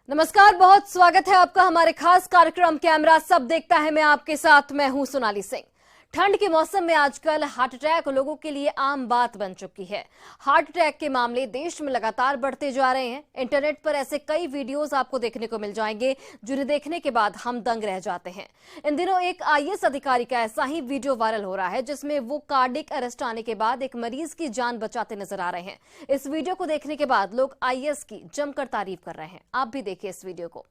नमस्कार, बहुत स्वागत है आपका हमारे खास कार्यक्रम कैमरा सब देखता है मैं आपके साथ। मैं हूं सोनाली सिंह। ठंड के मौसम में आजकल हार्ट अटैक लोगों के लिए आम बात बन चुकी है। हार्ट अटैक के मामले देश में लगातार बढ़ते जा रहे हैं। इंटरनेट पर ऐसे कई वीडियोस आपको देखने को मिल जाएंगे जिन्हें देखने के बाद हम दंग रह जाते हैं। इन दिनों एक आईएएस अधिकारी का ऐसा ही वीडियो वायरल हो रहा है जिसमें वो कार्डियक अरेस्ट आने के बाद एक मरीज की जान बचाते नजर आ रहे हैं। इस वीडियो को देखने के बाद लोग आईएएस की जमकर तारीफ कर रहे हैं। आप भी देखिए इस वीडियो को।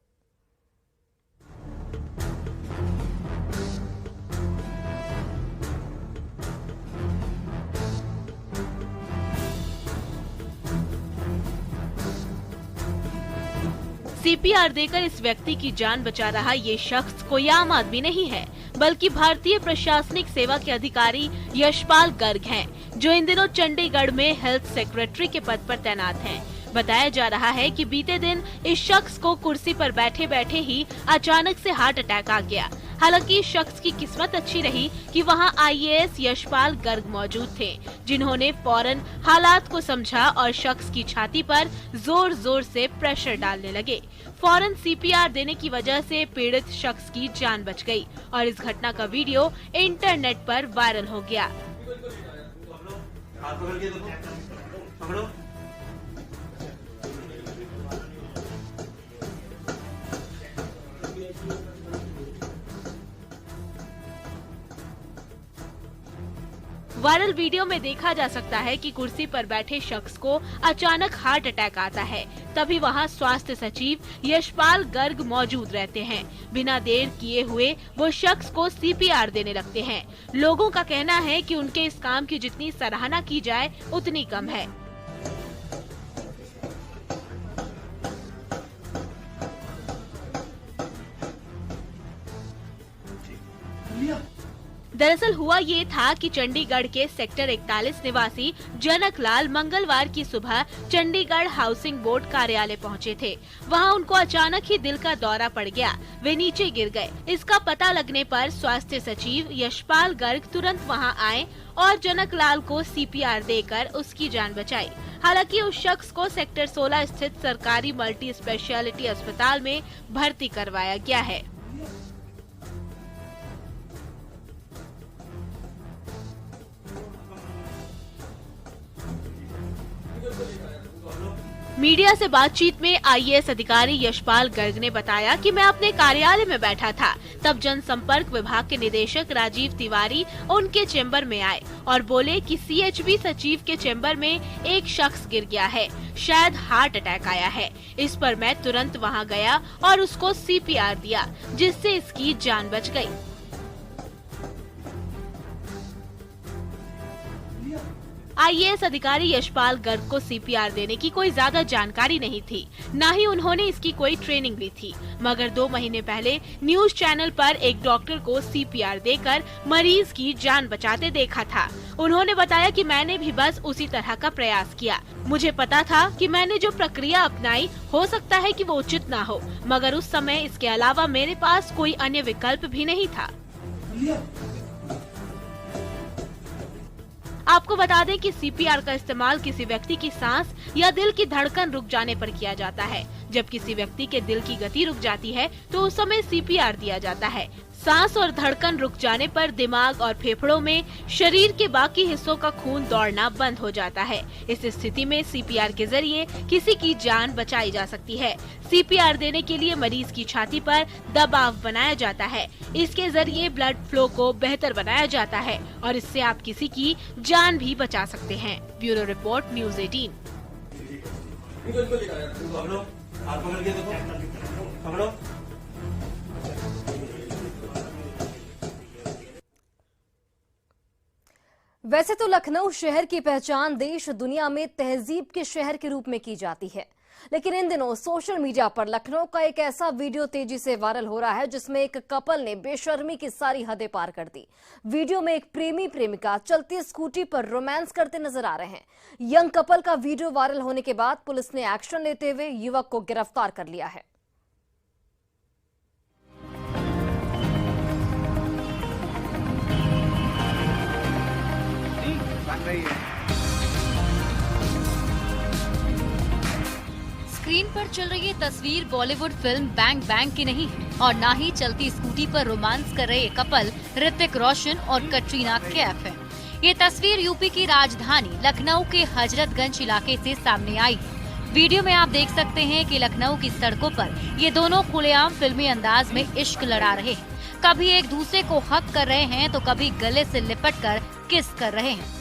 सीपीआर देकर इस व्यक्ति की जान बचा रहा ये शख्स कोई आम आदमी नहीं है, बल्कि भारतीय प्रशासनिक सेवा के अधिकारी यशपाल गर्ग हैं, जो इन दिनों चंडीगढ़ में हेल्थ सेक्रेटरी के पद पर तैनात हैं। बताया जा रहा है कि बीते दिन इस शख्स को कुर्सी पर बैठे बैठे ही अचानक से हार्ट अटैक आ गया। हालांकि इस शख्स की किस्मत अच्छी रही कि वहां आईएएस यशपाल गर्ग मौजूद थे, जिन्होंने फौरन हालात को समझा और शख्स की छाती पर जोर जोर से प्रेशर डालने लगे। फौरन सीपीआर देने की वजह से पीड़ित शख्स की जान बच गई और इस घटना का वीडियो इंटरनेट पर वायरल हो गया। वायरल वीडियो में देखा जा सकता है कि कुर्सी पर बैठे शख्स को अचानक हार्ट अटैक आता है। तभी वहां स्वास्थ्य सचिव यशपाल गर्ग मौजूद रहते हैं। बिना देर किए हुए वो शख्स को सीपीआर देने लगते हैं। लोगों का कहना है कि उनके इस काम की जितनी सराहना की जाए उतनी कम है। दरअसल हुआ ये था कि चंडीगढ़ के सेक्टर 41 निवासी जनक लाल मंगलवार की सुबह चंडीगढ़ हाउसिंग बोर्ड कार्यालय पहुंचे थे। वहां उनको अचानक ही दिल का दौरा पड़ गया, वे नीचे गिर गए। इसका पता लगने पर स्वास्थ्य सचिव यशपाल गर्ग तुरंत वहां आए और जनक लाल को सीपीआर देकर उसकी जान बचाई। हालांकि उस शख्स को सेक्टर 16 स्थित सरकारी मल्टी स्पेशलिटी अस्पताल में भर्ती करवाया गया है। मीडिया से बातचीत में आईएएस अधिकारी यशपाल गर्ग ने बताया कि मैं अपने कार्यालय में बैठा था, तब जनसंपर्क विभाग के निदेशक राजीव तिवारी उनके चेंबर में आए और बोले कि सीएचबी सचिव के चेंबर में एक शख्स गिर गया है, शायद हार्ट अटैक आया है। इस पर मैं तुरंत वहां गया और उसको सीपीआर दिया, जिससे इसकी जान बच गई। आईएएस अधिकारी यशपाल गर्ग को सीपीआर देने की कोई ज्यादा जानकारी नहीं थी, न ही उन्होंने इसकी कोई ट्रेनिंग ली थी। मगर 2 महीने पहले न्यूज चैनल पर एक डॉक्टर को सीपीआर देकर मरीज की जान बचाते देखा था। उन्होंने बताया कि मैंने भी बस उसी तरह का प्रयास किया। मुझे पता था कि मैंने जो प्रक्रिया अपनाई हो सकता है कि वो उचित न हो, मगर उस समय इसके अलावा मेरे पास कोई अन्य विकल्प भी नहीं था। आपको बता दें कि सीपीआर का इस्तेमाल किसी व्यक्ति की सांस या दिल की धड़कन रुक जाने पर किया जाता है। जब किसी व्यक्ति के दिल की गति रुक जाती है तो उस समय सीपीआर दिया जाता है। सांस और धड़कन रुक जाने पर दिमाग और फेफड़ों में शरीर के बाकी हिस्सों का खून दौड़ना बंद हो जाता है। इस स्थिति में सीपीआर के जरिए किसी की जान बचाई जा सकती है। सीपीआर देने के लिए मरीज की छाती पर दबाव बनाया जाता है। इसके जरिए ब्लड फ्लो को बेहतर बनाया जाता है और इससे आप किसी की जान भी बचा सकते हैं। Bureau report, news 18। वैसे तो लखनऊ शहर की पहचान देश दुनिया में तहजीब के शहर के रूप में की जाती है, लेकिन इन दिनों सोशल मीडिया पर लखनऊ का एक ऐसा वीडियो तेजी से वायरल हो रहा है जिसमें एक कपल ने बेशर्मी की सारी हदें पार कर दी। वीडियो में एक प्रेमी प्रेमिका चलती स्कूटी पर रोमांस करते नजर आ रहे हैं। यंग कपल का वीडियो वायरल होने के बाद पुलिस ने एक्शन लेते हुए युवक को गिरफ्तार कर लिया है। स्क्रीन पर चल रही ये तस्वीर बॉलीवुड फिल्म बैंग बैंग की नहीं है और न ही चलती स्कूटी पर रोमांस कर रहे कपल ऋतिक रोशन और कटरीना कैफ है। ये तस्वीर यूपी की राजधानी लखनऊ के हजरतगंज इलाके से सामने आई है। वीडियो में आप देख सकते हैं कि लखनऊ की सड़कों पर ये दोनों खुलेआम फिल्मी अंदाज में इश्क लड़ा रहे हैं। कभी एक दूसरे को हक कर रहे हैं तो कभी गले से लिपट कर किस कर रहे हैं।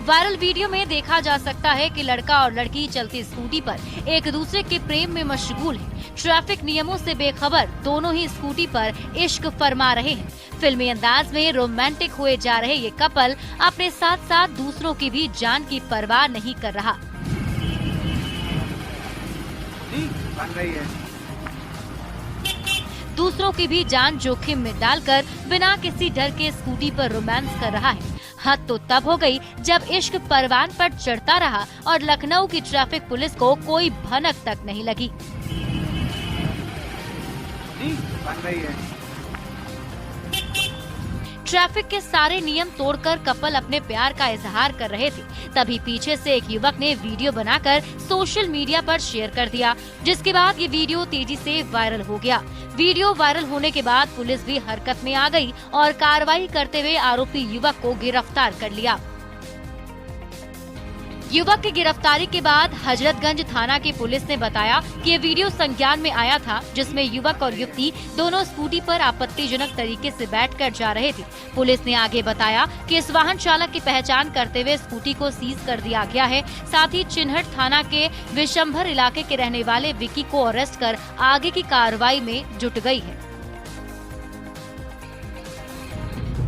वायरल वीडियो में देखा जा सकता है कि लड़का और लड़की चलती स्कूटी पर एक दूसरे के प्रेम में मशगूल हैं। ट्रैफिक नियमों से बेखबर दोनों ही स्कूटी पर इश्क फरमा रहे हैं। फिल्मी अंदाज में रोमांटिक हुए जा रहे ये कपल अपने साथ साथ दूसरों की भी जान की परवाह नहीं कर रहा। दूसरों की भी जान जोखिम में डालकर बिना किसी डर के स्कूटी पर रोमांस कर रहा है। हद तो तब हो गई जब इश्क परवान पर चढ़ता रहा और लखनऊ की ट्रैफिक पुलिस को कोई भनक तक नहीं लगी। ट्रैफिक के सारे नियम तोड़कर कपल अपने प्यार का इजहार कर रहे थे। तभी पीछे से एक युवक ने वीडियो बनाकर सोशल मीडिया पर शेयर कर दिया, जिसके बाद ये वीडियो तेजी से वायरल हो गया। वीडियो वायरल होने के बाद पुलिस भी हरकत में आ गई और कार्रवाई करते हुए आरोपी युवक को गिरफ्तार कर लिया। युवक की गिरफ्तारी के बाद हजरतगंज थाना की पुलिस ने बताया कि ये वीडियो संज्ञान में आया था, जिसमें युवक और युवती दोनों स्कूटी पर आपत्तिजनक तरीके से बैठकर जा रहे थे। पुलिस ने आगे बताया कि इस वाहन चालक की पहचान करते हुए स्कूटी को सीज कर दिया गया है। साथ ही चिन्हट थाना के विशंभर इलाके के रहने वाले विकी को अरेस्ट कर आगे की कार्रवाई में जुट गई है।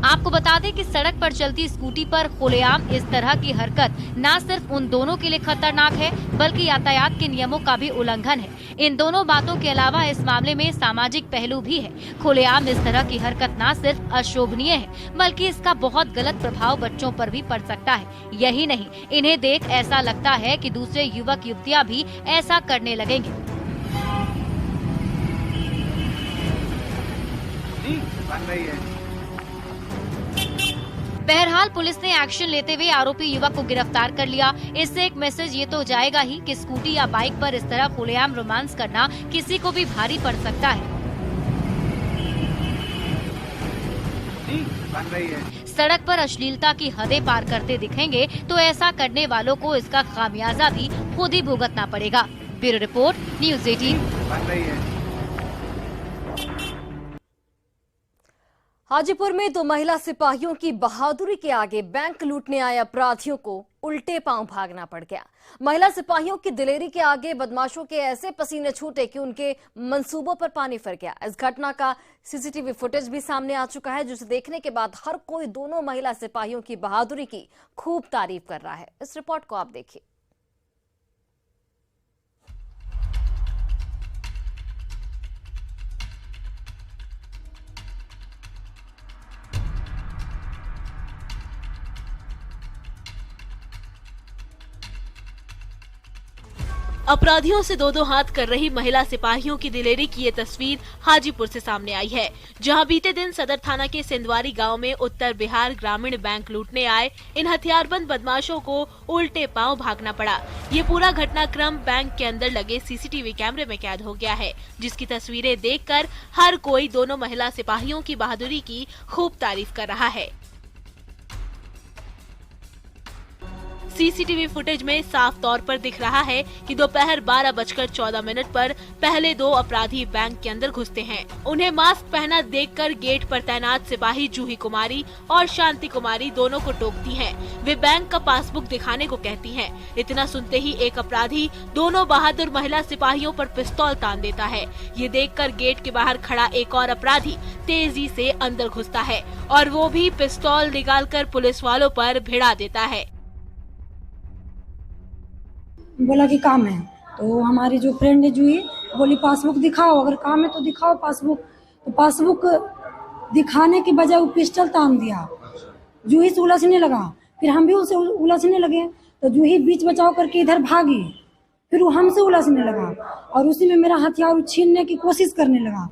आपको बता दें कि सड़क पर चलती स्कूटी पर खुलेआम इस तरह की हरकत न सिर्फ उन दोनों के लिए खतरनाक है, बल्कि यातायात के नियमों का भी उल्लंघन है। इन दोनों बातों के अलावा इस मामले में सामाजिक पहलू भी है। खुलेआम इस तरह की हरकत न सिर्फ अशोभनीय है, बल्कि इसका बहुत गलत प्रभाव बच्चों पर भी पड़ सकता है। यही नहीं, इन्हें देख ऐसा लगता है कि दूसरे युवक युवतियाँ भी ऐसा करने लगेंगे। बहरहाल पुलिस ने एक्शन लेते हुए आरोपी युवक को गिरफ्तार कर लिया। इससे एक मैसेज ये तो जाएगा ही कि स्कूटी या बाइक पर इस तरह खुलेआम रोमांस करना किसी को भी भारी पड़ सकता है। सड़क पर अश्लीलता की हदें पार करते दिखेंगे तो ऐसा करने वालों को इसका खामियाजा भी खुद ही भुगतना पड़ेगा। Bureau report, news 18। हाजीपुर में 2 महिला सिपाहियों की बहादुरी के आगे बैंक लूटने आए अपराधियों को उल्टे पांव भागना पड़ गया। महिला सिपाहियों की दिलेरी के आगे बदमाशों के ऐसे पसीने छूटे कि उनके मंसूबों पर पानी फिर गया। इस घटना का सीसीटीवी फुटेज भी सामने आ चुका है, जिसे देखने के बाद हर कोई दोनों महिला सिपाहियों की बहादुरी की खूब तारीफ कर रहा है। इस रिपोर्ट को आप देखिए। अपराधियों से दो हाथ कर रही महिला सिपाहियों की दिलेरी की ये तस्वीर हाजीपुर से सामने आई है, जहां बीते दिन सदर थाना के सिंधवारी गांव में उत्तर बिहार ग्रामीण बैंक लूटने आए इन हथियारबंद बदमाशों को उल्टे पांव भागना पड़ा। ये पूरा घटनाक्रम बैंक के अंदर लगे सीसीटीवी कैमरे में कैद हो गया है, जिसकी तस्वीरें देखकर हर कोई दोनों महिला सिपाहियों की बहादुरी की खूब तारीफ कर रहा है। सीसीटीवी फुटेज में साफ तौर पर दिख रहा है कि दोपहर 12:14 पर पहले 2 अपराधी बैंक के अंदर घुसते हैं। उन्हें मास्क पहना देखकर गेट पर तैनात सिपाही जूही कुमारी और शांति कुमारी दोनों को टोकती हैं। वे बैंक का पासबुक दिखाने को कहती हैं। इतना सुनते ही एक अपराधी दोनों बहादुर महिला सिपाहियों पर पिस्तौल तान देता है। ये देखकर गेट के बाहर खड़ा एक और अपराधी तेजी से अंदर घुसता है और वो भी पिस्तौल निकालकर पुलिस वालों पर भिड़ा देता है। बोला कि काम है, तो हमारी जो फ्रेंड है जूही बोली पासबुक दिखाओ, अगर काम है तो दिखाओ पासबुक। तो पासबुक दिखाने के बजाय वो पिस्टल तान दिया। जूही से उलझने लगा, फिर हम भी उसे उलझने लगे, तो जूही बीच बचाव करके इधर भागी, फिर वो हमसे उलझने लगा और उसी में मेरा हथियार छीनने की कोशिश करने लगा।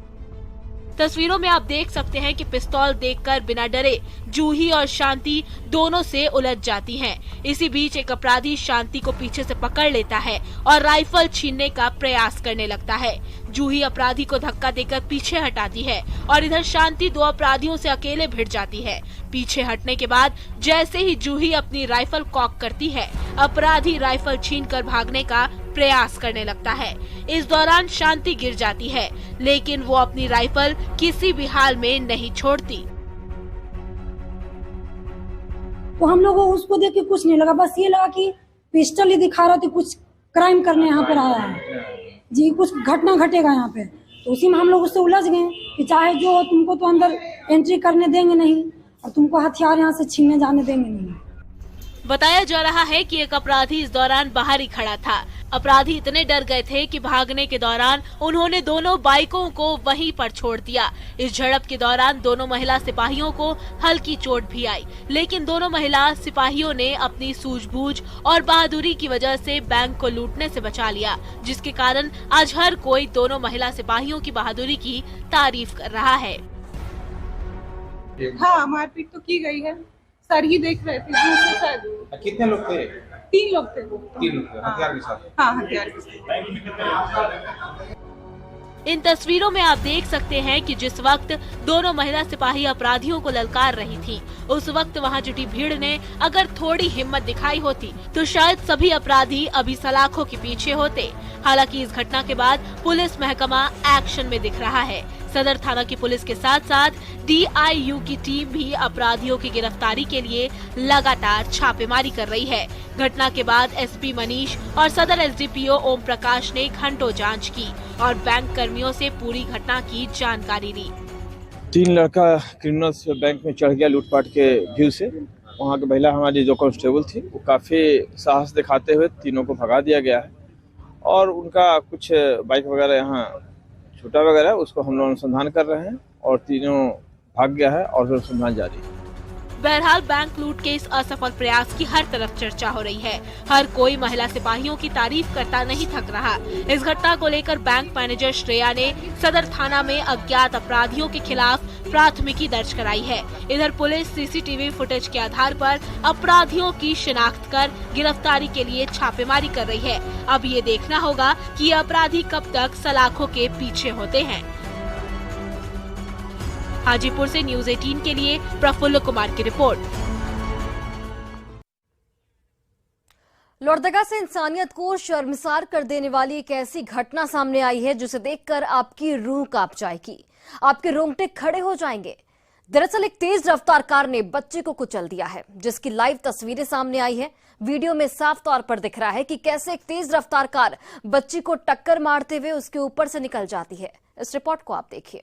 तस्वीरों में आप देख सकते हैं कि पिस्तौल देखकर बिना डरे जूही और शांति दोनों से उलझ जाती हैं। इसी बीच एक अपराधी शांति को पीछे से पकड़ लेता है और राइफल छीनने का प्रयास करने लगता है। जूही अपराधी को धक्का देकर पीछे हटाती है और इधर शांति दो अपराधियों से अकेले भिड़ जाती है। पीछे हटने के बाद जैसे ही जूही अपनी राइफल कॉक करती है, अपराधी राइफल छीनकर भागने का प्रयास करने लगता है। इस दौरान शांति गिर जाती है, लेकिन वो अपनी राइफल किसी भी हाल में नहीं छोड़ती। तो हम लोगों को उसको देख के कुछ नहीं लगा, बस ये लगा कि पिस्टल ही दिखा रहा था, कुछ क्राइम करने यहाँ पर आया है जी, कुछ घटना घटेगा यहाँ पे। तो उसी में हम लोग उससे उलझ गए कि चाहे जो हो, तुमको तो अंदर एंट्री करने देंगे नहीं और तुमको हथियार यहाँ से छीनने जाने देंगे नहीं। बताया जा रहा है कि एक अपराधी इस दौरान बाहर ही खड़ा था। अपराधी इतने डर गए थे कि भागने के दौरान उन्होंने दोनों बाइकों को वहीं पर छोड़ दिया। इस झड़प के दौरान दोनों महिला सिपाहियों को हल्की चोट भी आई, लेकिन दोनों महिला सिपाहियों ने अपनी सूझबूझ और बहादुरी की वजह से बैंक को लूटने से बचा लिया, जिसके कारण आज हर कोई दोनों महिला सिपाहियों की बहादुरी की तारीफ कर रहा है। हाँ, मारपीट तो की गई है, सर ही देख रहे थे दूर से। शायद कितने लोग थे? 3 लोग थे वो। 3 लोग थे, हथियार के साथ? हाँ, हथियार के साथ। इन तस्वीरों में आप देख सकते हैं कि जिस वक्त दोनों महिला सिपाही अपराधियों को ललकार रही थी, उस वक्त वहां जुटी भीड़ ने अगर थोड़ी हिम्मत दिखाई होती तो शायद सभी अपराधी अभी सलाखों के पीछे होते। हालांकि इस घटना के बाद पुलिस महकमा एक्शन में दिख रहा है। सदर थाना की पुलिस के साथ साथ DIU की टीम भी अपराधियों की गिरफ्तारी के लिए लगातार छापेमारी कर रही है। घटना के बाद SP मनीष और सदर SDPO ओम प्रकाश ने घंटों जांच की और बैंक कर्मियों से पूरी घटना की जानकारी ली। 3 लड़का क्रिमिनल्स बैंक में चढ़ गया लूटपाट के व्यू से। वहाँ की महिला हमारी जो कांस्टेबल थी, वो काफ़ी साहस दिखाते हुए तीनों को भगा दिया गया है और उनका कुछ बाइक वगैरह यहाँ छूटा वगैरह, उसको हम लोग अनुसंधान कर रहे हैं और तीनों भाग गया है और अनुसंधान जारी है। बहरहाल बैंक लूट के इस असफल प्रयास की हर तरफ चर्चा हो रही है। हर कोई महिला सिपाहियों की तारीफ करता नहीं थक रहा। इस घटना को लेकर बैंक मैनेजर श्रेया ने सदर थाना में अज्ञात अपराधियों के खिलाफ प्राथमिकी दर्ज कराई है। इधर पुलिस CCTV फुटेज के आधार पर अपराधियों की शिनाख्त कर गिरफ्तारी के लिए छापेमारी कर रही है। अब ये देखना होगा कि ये अपराधी कब तक सलाखों के पीछे होते हैं। हाजीपुर से न्यूज़ 18 के लिए प्रफुल्ल कुमार की रिपोर्ट। लोहरदगा से इंसानियत को शर्मसार कर देने वाली एक ऐसी घटना सामने आई है जिसे देखकर आपकी रूह कांप जाएगी, आपके रोंगटे खड़े हो जाएंगे। दरअसल एक तेज रफ्तार कार ने बच्चे को कुचल दिया है, जिसकी लाइव तस्वीरें सामने आई है। वीडियो में साफ तौर पर दिख रहा है कि कैसे एक तेज रफ्तार कार बच्ची को टक्कर मारते हुए उसके ऊपर से निकल जाती है। इस रिपोर्ट को आप देखिए।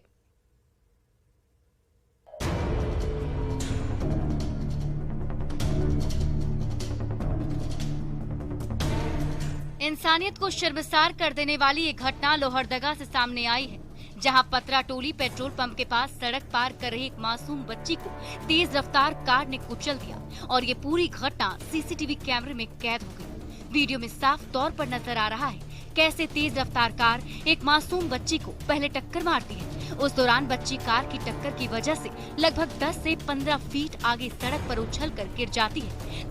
इंसानियत को शर्मसार कर देने वाली ये घटना लोहरदगा से सामने आई है, जहां पतरा टोली पेट्रोल पंप के पास सड़क पार कर रही एक मासूम बच्ची को तेज रफ्तार कार ने कुचल दिया और ये पूरी घटना CCTV कैमरे में कैद हो गई। वीडियो में साफ तौर पर नजर आ रहा है कैसे तेज रफ्तार कार एक मासूम बच्ची को पहले टक्कर मारती है। उस दौरान बच्ची कार की टक्कर की वजह से लगभग 10 से 15 फीट आगे सड़क पर उछलकर गिर जाती है।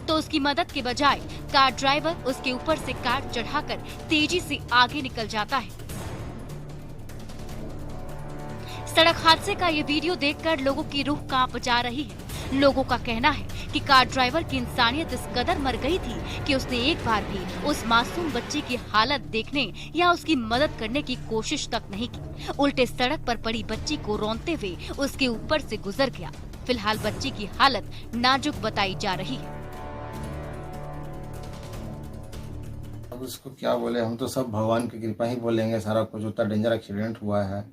तो उसकी मदद के बजाय कार ड्राइवर उसके ऊपर से कार चढ़ाकर तेजी से आगे निकल जाता है। सड़क हादसे का ये वीडियो देखकर लोगों की रूह कांप जा रही है। लोगों का कहना है कि कार ड्राइवर की इंसानियत इस कदर मर गई थी कि उसने एक बार भी उस मासूम बच्ची की हालत देखने या उसकी मदद करने की कोशिश तक नहीं की। उल्टे सड़क पर पड़ी बच्ची को रौंदते हुए उसके ऊपर से गुजर गया। फिलहाल बच्ची की हालत नाजुक बताई जा रही है। अब उसको क्या बोले, हम तो सब भगवान की कृपा ही बोलेंगे। सारा कुछ उतना डेंजर एक्सीडेंट हुआ है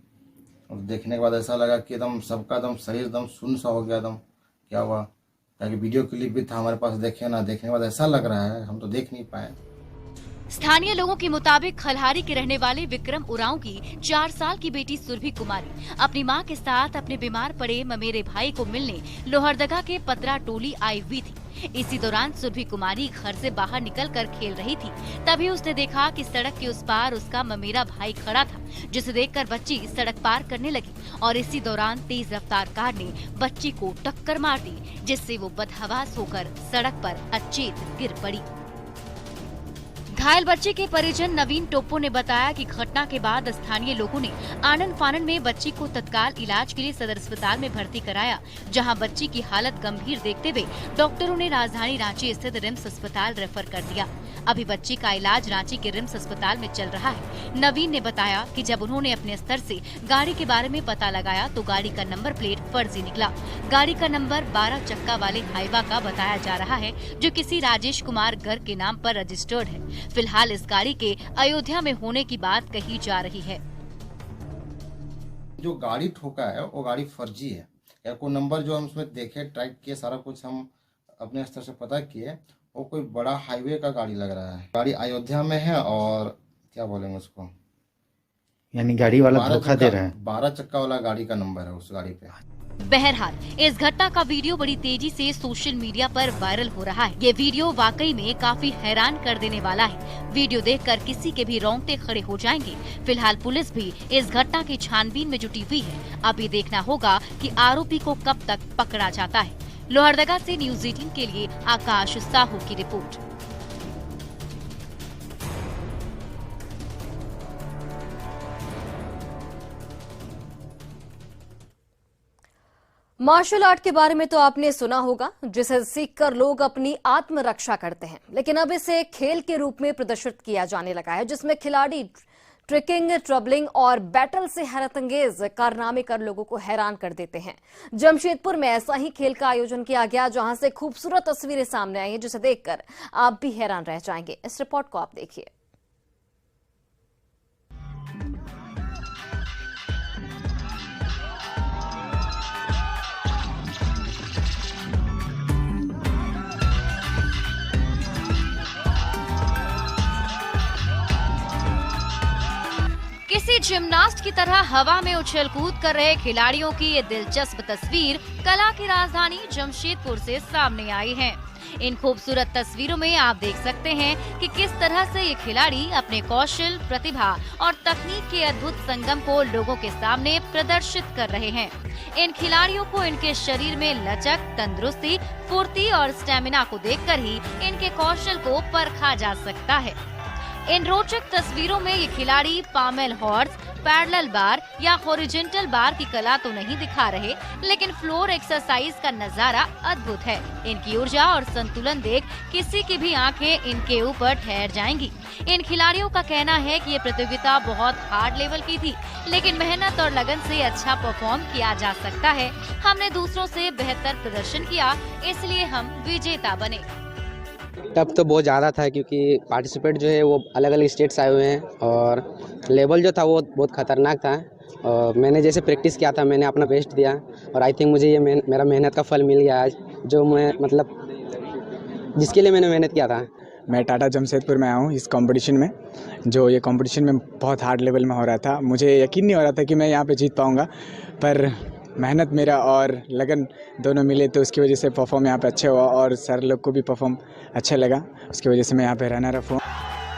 और देखने के बाद ऐसा लगा कि एकदम सबका एकदम शरीर एकदम सुन्न सा हो गया। एकदम क्या हुआ, ताकि वीडियो क्लिप भी था हमारे पास, देखे ना, देखने के बाद ऐसा लग रहा है हम तो देख नहीं पाए। स्थानीय लोगों के मुताबिक खलहारी के रहने वाले विक्रम उरांव की 4 साल की बेटी सुरभि कुमारी अपनी मां के साथ अपने बीमार पड़े ममेरे भाई को मिलने लोहरदगा के पतरा टोली आई हुई थी। इसी दौरान सुरभि कुमारी घर से बाहर निकलकर खेल रही थी। तभी उसने देखा कि सड़क के उस पार उसका ममेरा भाई खड़ा था, जिसे देखकर बच्ची सड़क पार करने लगी और इसी दौरान तेज रफ्तार कार ने बच्ची को टक्कर मार दी, जिससे वो बदहवास होकर सड़क पर अचेत गिर पड़ी। घायल बच्चे के परिजन नवीन टोप्पो ने बताया कि घटना के बाद स्थानीय लोगों ने आनन फानन में बच्ची को तत्काल इलाज के लिए सदर अस्पताल में भर्ती कराया, जहां बच्ची की हालत गंभीर देखते हुए डॉक्टरों ने राजधानी रांची स्थित रिम्स अस्पताल रेफर कर दिया। अभी बच्ची का इलाज रांची के रिम्स अस्पताल में चल रहा है। नवीन ने बताया कि जब उन्होंने अपने स्तर से गाड़ी के बारे में पता लगाया तो गाड़ी का नंबर प्लेट फर्जी निकला। गाड़ी का नंबर 12 चक्का वाले हाईवा का बताया जा रहा है, जो किसी राजेश कुमार गर्ग के नाम पर रजिस्टर्ड है। फिलहाल इस गाड़ी के अयोध्या में होने की बात कही जा रही है। जो गाड़ी ठोका है वो गाड़ी फर्जी है, या कोई नंबर जो हम उसमें देखे ट्रैक किए, सारा कुछ हम अपने स्तर से पता किए, वो कोई बड़ा हाईवे का गाड़ी लग रहा है। गाड़ी अयोध्या में है और क्या बोलेंगे उसको, यानी गाड़ी वाला धोखा दे रहा है। 12 चक्का वाला गाड़ी का नंबर है उस गाड़ी पे। बहरहाल इस घटना का वीडियो बड़ी तेजी से सोशल मीडिया पर वायरल हो रहा है। ये वीडियो वाकई में काफी हैरान कर देने वाला है। वीडियो देखकर किसी के भी रोंगटे खड़े हो जाएंगे। फिलहाल पुलिस भी इस घटना की छानबीन में जुटी हुई है। अब ये देखना होगा कि आरोपी को कब तक पकड़ा जाता है। लोहरदगा से न्यूज़ 18 के लिए आकाश साहू की रिपोर्ट। मार्शल आर्ट के बारे में तो आपने सुना होगा, जिसे सीखकर लोग अपनी आत्मरक्षा करते हैं, लेकिन अब इसे खेल के रूप में प्रदर्शित किया जाने लगा है, जिसमें खिलाड़ी ट्रिकिंग, ट्रबलिंग और बैटल से हैरतअंगेज कारनामे कर लोगों को हैरान कर देते हैं। जमशेदपुर में ऐसा ही खेल का आयोजन किया गया, जहां से खूबसूरत तस्वीरें सामने आई हैं, जिसे देखकर आप भी हैरान रह जाएंगे। इस रिपोर्ट को आप देखिए। किसी जिम्नास्ट की तरह हवा में उछल कूद कर रहे खिलाड़ियों की ये दिलचस्प तस्वीर कला की राजधानी जमशेदपुर से सामने आई है। इन खूबसूरत तस्वीरों में आप देख सकते हैं कि किस तरह से ये खिलाड़ी अपने कौशल, प्रतिभा और तकनीक के अद्भुत संगम को लोगों के सामने प्रदर्शित कर रहे हैं। इन खिलाड़ियों को इनके शरीर में लचक, तंदुरुस्ती, फुर्ती और स्टेमिना को देखकर ही इनके कौशल को परखा जा सकता है। इन रोचक तस्वीरों में ये खिलाड़ी पामेल हॉर्स, पैरेलल बार या हॉरिजॉन्टल बार की कला तो नहीं दिखा रहे, लेकिन फ्लोर एक्सरसाइज का नजारा अद्भुत है। इनकी ऊर्जा और संतुलन देख किसी की भी आंखें इनके ऊपर ठहर जाएंगी। इन खिलाड़ियों का कहना है कि ये प्रतियोगिता बहुत हार्ड लेवल की थी, लेकिन मेहनत और लगन से अच्छा परफॉर्म किया जा सकता है। हमने दूसरों से बेहतर प्रदर्शन किया, इसलिए हम विजेता बने। टफ तो बहुत ज़्यादा था, क्योंकि पार्टिसिपेट जो है वो अलग अलग स्टेट्स आए हुए हैं और लेवल जो था वो बहुत ख़तरनाक था। और मैंने जैसे प्रैक्टिस किया था, मैंने अपना बेस्ट दिया और आई थिंक मुझे ये मेरा मेहनत का फल मिल गया आज, जो मैं मतलब जिसके लिए मैंने मेहनत किया था। मैं टाटा जमशेदपुर में आया हूँ इस कंपटीशन में। जो ये कंपटीशन में बहुत हार्ड लेवल में हो रहा था, मुझे यकीन नहीं हो रहा था कि मैं यहाँ पे जीत पाऊँगा, पर मेहनत मेरा और लगन दोनों मिले तो उसकी वजह से परफॉर्म यहाँ पे अच्छे हुआ और सर लोग को भी परफॉर्म अच्छा लगा, उसकी वजह से मैं यहाँ पे रनर अप हूँ।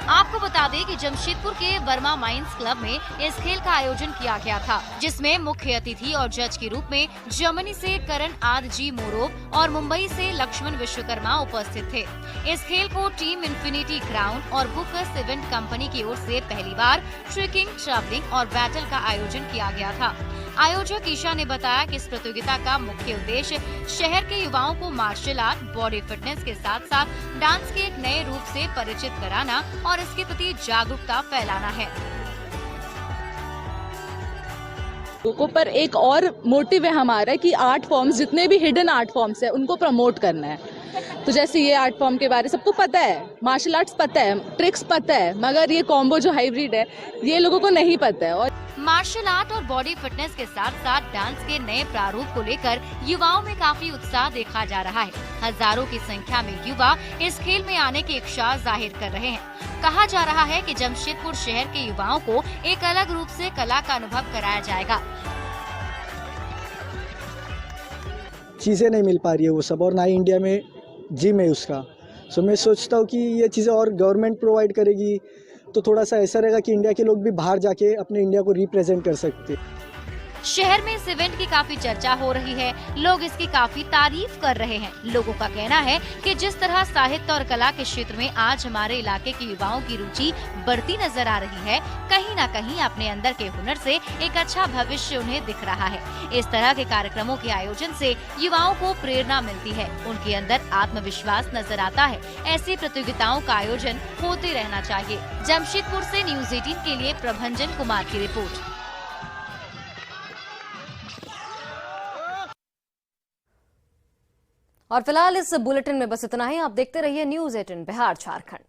आपको बता दें कि जमशेदपुर के वर्मा माइंस क्लब में इस खेल का आयोजन किया गया था, जिसमें मुख्य अतिथि और जज के रूप में जर्मनी से करण आदजी मोरोव और मुंबई से लक्ष्मण विश्वकर्मा उपस्थित थे। इस खेल को टीम इन्फिनिटी ग्राउंड और बुकर्स इवेंट कंपनी की ओर से पहली बार ट्रिकिंग, ट्रबलिंग और बैटल का आयोजन किया गया था। आयोजक ईशा ने बताया कि इस प्रतियोगिता का मुख्य उद्देश्य शहर के युवाओं को मार्शल आर्ट, बॉडी फिटनेस के साथ साथ डांस के एक नए रूप से परिचित कराना और इसके प्रति जागरूकता फैलाना है। लोगों पर एक और मोटिव है हमारा कि आर्ट फॉर्म्स, जितने भी हिडन आर्ट फॉर्म्स है, उनको प्रमोट करना है। तो जैसे ये आर्ट फॉर्म के बारे सबको पता है, मार्शल आर्ट्स पता है, ट्रिक्स पता है, मगर ये कॉम्बो जो हाइब्रिड है ये लोगों को नहीं पता है। और मार्शल आर्ट और बॉडी फिटनेस के साथ साथ डांस के नए प्रारूप को लेकर युवाओं में काफी उत्साह देखा जा रहा है। हजारों की संख्या में युवा इस खेल में आने की इच्छा जाहिर कर रहे हैं। कहा जा रहा है कि जमशेदपुर शहर के युवाओं को एक अलग रूप से कला का अनुभव कराया जाएगा। चीज़ें नहीं मिल पा रही है वो सब, और ना ही इंडिया में जिम है उसका। सो मैं सोचता हूँ कि ये चीज़ें और गवर्नमेंट प्रोवाइड करेगी तो थोड़ा सा ऐसा रहेगा कि इंडिया के लोग भी बाहर जाके अपने इंडिया को रिप्रेजेंट कर सकते हैं। शहर में इस इवेंट की काफी चर्चा हो रही है, लोग इसकी काफी तारीफ कर रहे हैं। लोगों का कहना है कि जिस तरह साहित्य और कला के क्षेत्र में आज हमारे इलाके के युवाओं की रुचि बढ़ती नजर आ रही है, कहीं न कहीं अपने अंदर के हुनर से एक अच्छा भविष्य उन्हें दिख रहा है। इस तरह के कार्यक्रमों के आयोजन से युवाओं को प्रेरणा मिलती है, उनके अंदर आत्मविश्वास नजर आता है। ऐसी प्रतियोगिताओं का आयोजन होते रहना चाहिए। जमशेदपुर से न्यूज़ 18 के लिए प्रभंजन कुमार की रिपोर्ट। और फिलहाल इस बुलेटिन में बस इतना ही। आप देखते रहिए न्यूज़ 18 बिहार झारखंड।